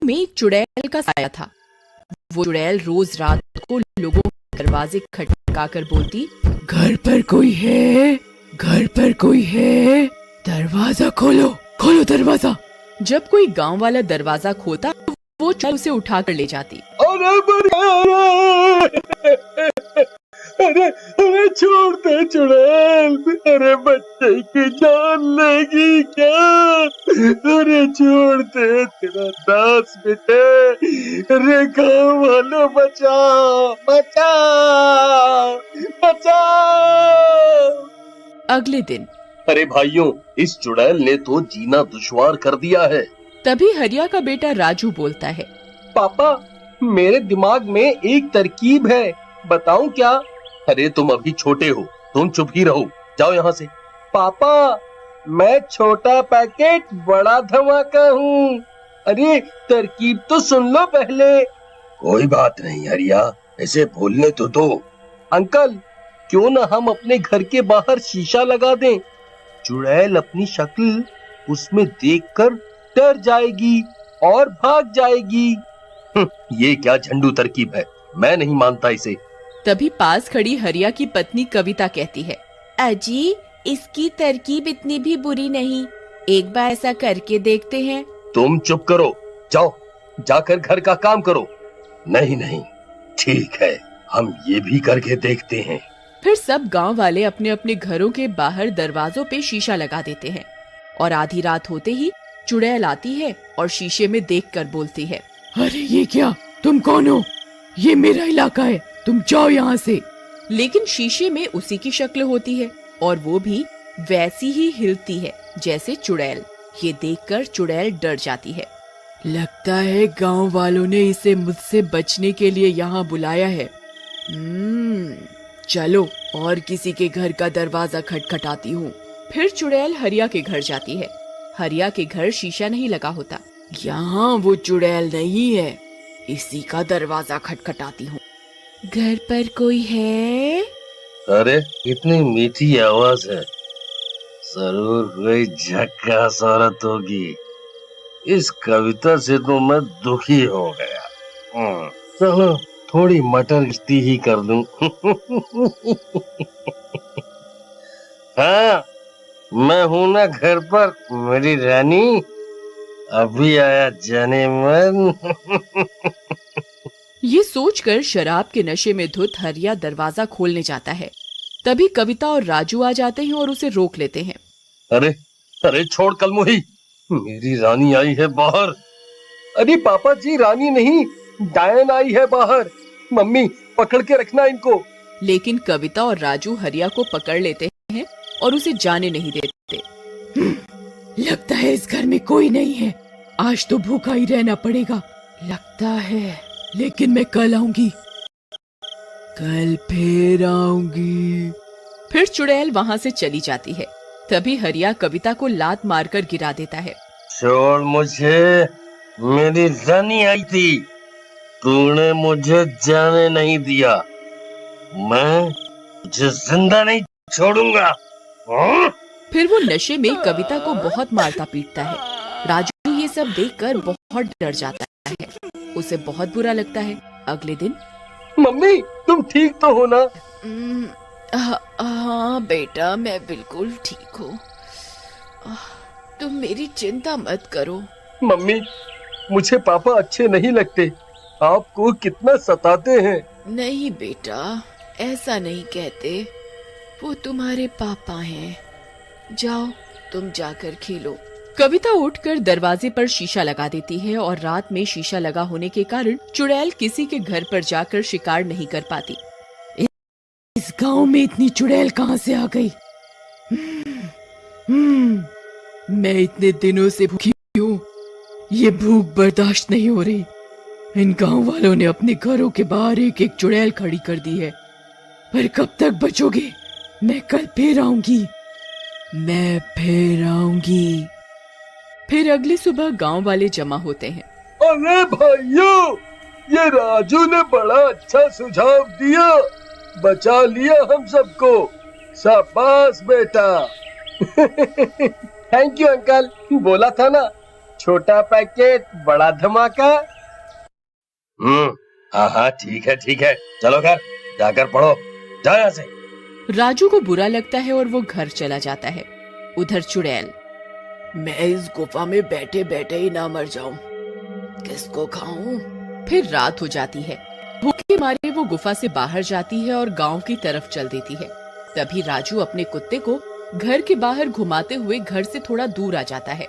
में एक चुड़ैल का साया था। वो चुड़ैल रोज रात को लोगों के दरवाजे खटखटाकर बोलती, घर पर कोई है, घर पर कोई है, दरवाजा खोलो, खोलो दरवाजा। जब कोई गांव वाला दरवाजा खोलता वो चुड़ैल उसे उठाकर ले जाती। अरे अरे छोड़ दे चुड़ैल, अरे बच्चे की जान लेगी क्या? अरे छोड़ दे, तेरा दास बेटे, अरे गाँव वालों बचाओ, बचाओ, बचाओ। अगले दिन, अरे भाइयों, इस चुड़ैल ने तो जीना दुश्वार कर दिया है। तभी हरिया का बेटा राजू बोलता है, पापा, मेरे दिमाग में एक तरकीब है, बताऊं क्या? अरे तुम अभी छोटे हो, तुम चुप ही रहो, जाओ यहाँ से। पापा, मैं छोटा पैकेट बड़ा धमाका हूँ। अरे तरकीब तो सुन लो पहले। कोई बात नहीं हरिया, ऐसे बोलने तो दो। अंकल, क्यों न हम अपने घर के बाहर शीशा लगा दें? चुड़ैल अपनी शक्ल उसमें देखकर डर जाएगी और भाग जाएगी। ये क्या झंडू तरकीब है, मैं नहीं मानता इसे। तभी पास खड़ी हरिया की पत्नी कविता कहती है, अजी, इसकी तरकीब इतनी भी बुरी नहीं, एक बार ऐसा करके देखते हैं। तुम चुप करो, जाओ जाकर घर का काम करो। नहीं नहीं, ठीक है, हम ये भी करके देखते हैं। फिर सब गांव वाले अपने अपने घरों के बाहर दरवाजों पे शीशा लगा देते हैं और आधी रात होते ही चुड़ैल आती है और शीशे में देखकर बोलती है, अरे ये क्या, तुम कौन हो? ये मेरा इलाका है, तुम जाओ यहाँ से। लेकिन शीशे में उसी की शक्ल होती है और वो भी वैसी ही हिलती है जैसे चुड़ैल। ये देखकर चुड़ैल डर जाती है। लगता है गांव वालों ने इसे मुझसे बचने के लिए यहाँ बुलाया है। चलो और किसी के घर का दरवाजा खटखटाती हूँ। फिर चुड़ैल हरिया के घर जाती है। हरिया के घर शीशा नहीं लगा होता। यहाँ वो चुड़ैल नहीं है, इसी का दरवाजा खटखटाती हूँ। घर पर कोई है? अरे इतनी मीठी आवाज है, जरूर कोई झक्कास औरत होगी। इस कविता से तो मैं दुखी हो गया। चलो थोड़ी मटर गश्ती ही कर दूं। हाँ, मैं हूँ ना घर पर, मेरी रानी, अभी आया जाने मन। ये सोचकर शराब के नशे में धुत हरिया दरवाजा खोलने जाता है। तभी कविता और राजू आ जाते हैं और उसे रोक लेते हैं। अरे अरे छोड़ कलमुही, मेरी रानी आई है बाहर। अरे पापा जी, रानी नहीं, डायन आई है बाहर। मम्मी पकड़ के रखना इनको। लेकिन कविता और राजू हरिया को पकड़ लेते हैं और उसे जाने नहीं देते। लगता है इस घर में कोई नहीं है, आज तो भूखा ही रहना पड़ेगा लगता है, लेकिन मैं कल आऊंगी, कल फिर आऊंगी। फिर चुड़ैल वहाँ से चली जाती है। तभी हरिया कविता को लात मारकर गिरा देता है। छोड़ मुझे, मेरी रानी आई थी, तूने मुझे जाने नहीं दिया, मैं तुझे जिंदा नहीं छोड़ूंगा। फिर वो नशे में कविता को बहुत मारता पीटता है। राजू ये सब देखकर बहुत डर जाता है, उसे बहुत बुरा लगता है। अगले दिन, मम्मी तुम ठीक तो हो ना? हाँ बेटा, मैं बिल्कुल ठीक हूँ, तुम मेरी चिंता मत करो। मम्मी, मुझे पापा अच्छे नहीं लगते, आपको कितना सताते हैं। नहीं बेटा, ऐसा नहीं कहते, वो तुम्हारे पापा हैं, जाओ तुम जाकर खेलो। कविता उठकर दरवाजे पर शीशा लगा देती है और रात में शीशा लगा होने के कारण चुड़ैल किसी के घर पर जाकर शिकार नहीं कर पाती। इस गांव में इतनी चुड़ैल कहाँ से आ गई? मैं इतने दिनों से भूखी हूँ, ये भूख बर्दाश्त नहीं हो रही। इन गांव वालों ने अपने घरों के बाहर एक एक चुड़ैल खड़ी कर दी है, पर कब तक बचोगे? मैं कल फिर आऊंगी, मैं फिर आऊंगी। फिर अगली सुबह गांव वाले जमा होते हैं। अरे भाइयों, ये राजू ने बड़ा अच्छा सुझाव दिया, बचा लिया हम सबको, शाबाश बेटा। थैंक यू अंकल, बोला था ना, छोटा पैकेट बड़ा धमाका। हाँ हाँ ठीक है चलो घर जाकर पढ़ो, जाओ यहाँ से। राजू को बुरा लगता है और वो घर चला जाता है। उधर चुड़ैल, मैं इस गुफा में बैठे बैठे ही ना मर जाऊं, किसको खाऊं? फिर रात हो जाती है। भूख के मारे वो गुफा से बाहर जाती है और गांव की तरफ चल देती है। तभी राजू अपने कुत्ते को घर के बाहर घुमाते हुए घर से थोड़ा दूर आ जाता है।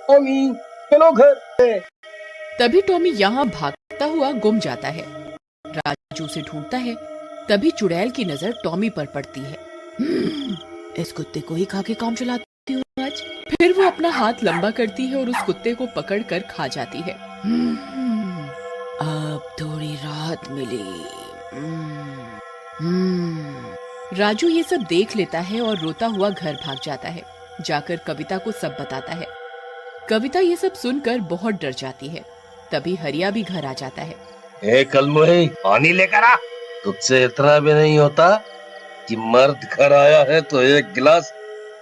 टॉमी चलो घर। तभी टॉमी यहाँ भागता हुआ गुम जाता है। राजू उसे ढूंढता है। तभी चुड़ैल की नजर टॉमी पर पड़ती है। इस कुत्ते को ही खा के काम चलाती हूँ आज। फिर वो अपना हाथ लंबा करती है और उस कुत्ते को पकड़कर खा जाती है। अब थोड़ी राहत मिली। राजू ये सब देख लेता है और रोता हुआ घर भाग जाता है। जाकर कविता को सब बताता है। कविता ये सब सुनकर बहुत डर जाती है। तभी हरिया भी घर आ जाता है। ए कलमुही पानी लेकर आ, तुझसे इतना भी नहीं होता कि मर्द घर आया है तो एक गिलास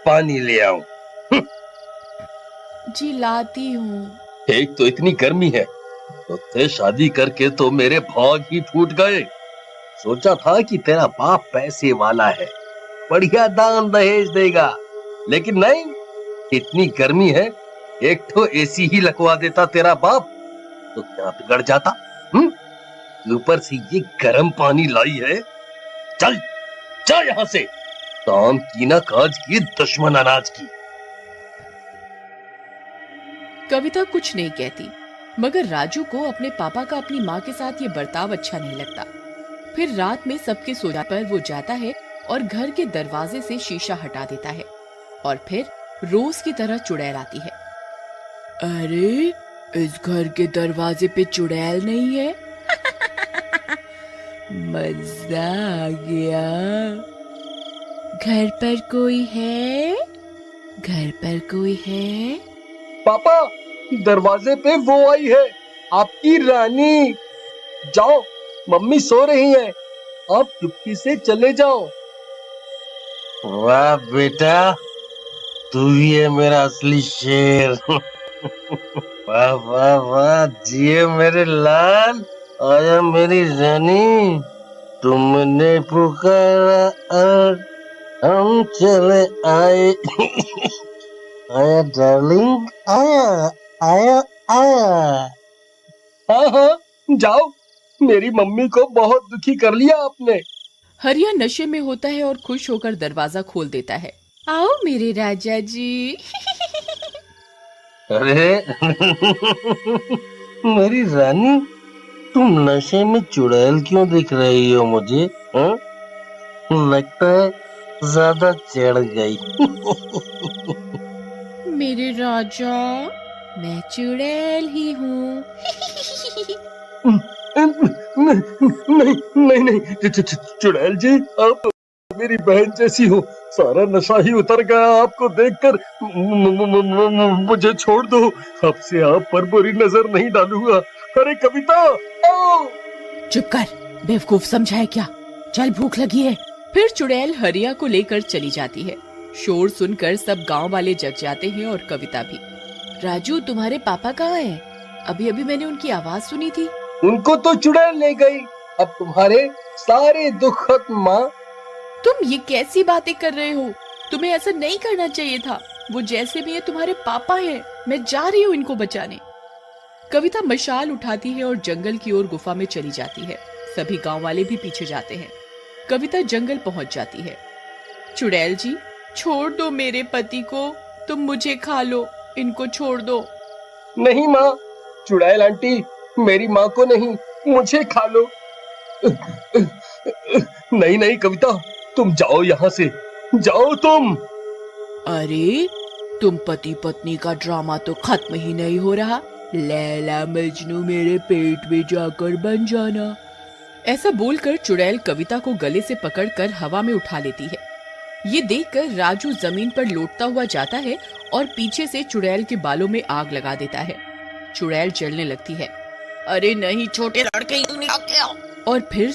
पानी ले आऊं। जी लाती हूँ। एक तो इतनी गर्मी है, तुझसे शादी करके तो मेरे भाग ही फूट गए। सोचा था कि तेरा बाप पैसे वाला है, बढ़िया दान दहेज देगा, लेकिन नहीं, इतनी गर्मी है, एक तो एसी ही लगवा देता तेरा बाप तो क्या बिगड़ जाता। ऊपर से ये गर्म पानी लाई है। चल चल यहाँ से, काम की ना काज की, दुश्मन अनाज की। कविता कुछ नहीं कहती, मगर राजू को अपने पापा का अपनी माँ के साथ ये बर्ताव अच्छा नहीं लगता। फिर रात में सबके सो जाने पर वो जाता है और घर के दरवाजे से शीशा हटा देता है और फिर रोज की तरह चुड़ैल आती है। अरे इस घर के दरवाजे पे चुड़ैल नहीं है। मजा आ गया। घर पर कोई है? घर पर कोई है? पापा दरवाजे पे वो आई है, आपकी रानी। जाओ, मम्मी सो रही है, आप चुपके से चले जाओ। वाह बेटा, तू ही है मेरा असली शेर। वाह वाह वाह, जिए मेरे लाल, आया मेरी रानी, तुमने पुकारा और हम चले आए। आया डार्लिंग, आया आया आया। हाँ हाँ जाओ, मेरी मम्मी को बहुत दुखी कर लिया आपने। हरिया नशे में होता है और खुश होकर दरवाजा खोल देता है। आओ मेरे राजा जी। अरे मेरी रानी, तुम नशे में चुड़ैल क्यों दिख रही हो मुझे? हा? लगता है ज्यादा चढ़ गई। मेरे राजा, मैं चुड़ैल ही हूँ। नहीं, चुड़ैल जी, आप मेरी बहन जैसी हो, सारा नशा ही उतर गया आपको देखकर। मुझे छोड़ दो, अब से आप पर बुरी नजर नहीं डालूंगा। अरे कविता, आओ। चुप कर, बेवकूफ समझा है क्या? चल, भूख लगी है। फिर चुड़ैल हरिया को लेकर चली जाती है। शोर सुनकर सब गांव वाले जग जाते हैं और कविता भी। राजू, तुम्हारे पापा कहाँ हैं? अभी अभी मैंने उनकी आवाज सुनी थी। उनको तो चुड़ैल ले गई, अब तुम्हारे सारे दुख खत्म। माँ, तुम ये कैसी बातें कर रहे हो? तुम्हें ऐसा नहीं करना चाहिए था। वो जैसे भी है तुम्हारे पापा हैं। मैं जा रही हूँ इनको बचाने। कविता मशाल उठाती है और जंगल की ओर गुफा में चली जाती है। सभी गांव वाले भी पीछे जाते हैं। कविता जंगल पहुंच जाती है। चुड़ैल जी, छोड़ दो मेरे पति को, तुम मुझे खा लो, इनको छोड़ दो। नहीं माँ, चुड़ैल आंटी, मेरी माँ को नहीं, मुझे खा लो। नहीं नहीं कविता, तुम जाओ यहाँ से, जाओ तुम। अरे, तुम पति पत्नी का ड्रामा तो खत्म ही नहीं हो रहा। लैला मजनू मेरे पेट में जाकर बन जाना। ऐसा बोलकर चुड़ैल कविता को गले से पकड़कर हवा में उठा लेती है। ये देखकर राजू जमीन पर लौटता हुआ जाता है और पीछे से चुड़ैल के बालों में आग लगा देता है। चुड़ैल जलने लगती है। अरे नहीं छोटे लड़के, और फिर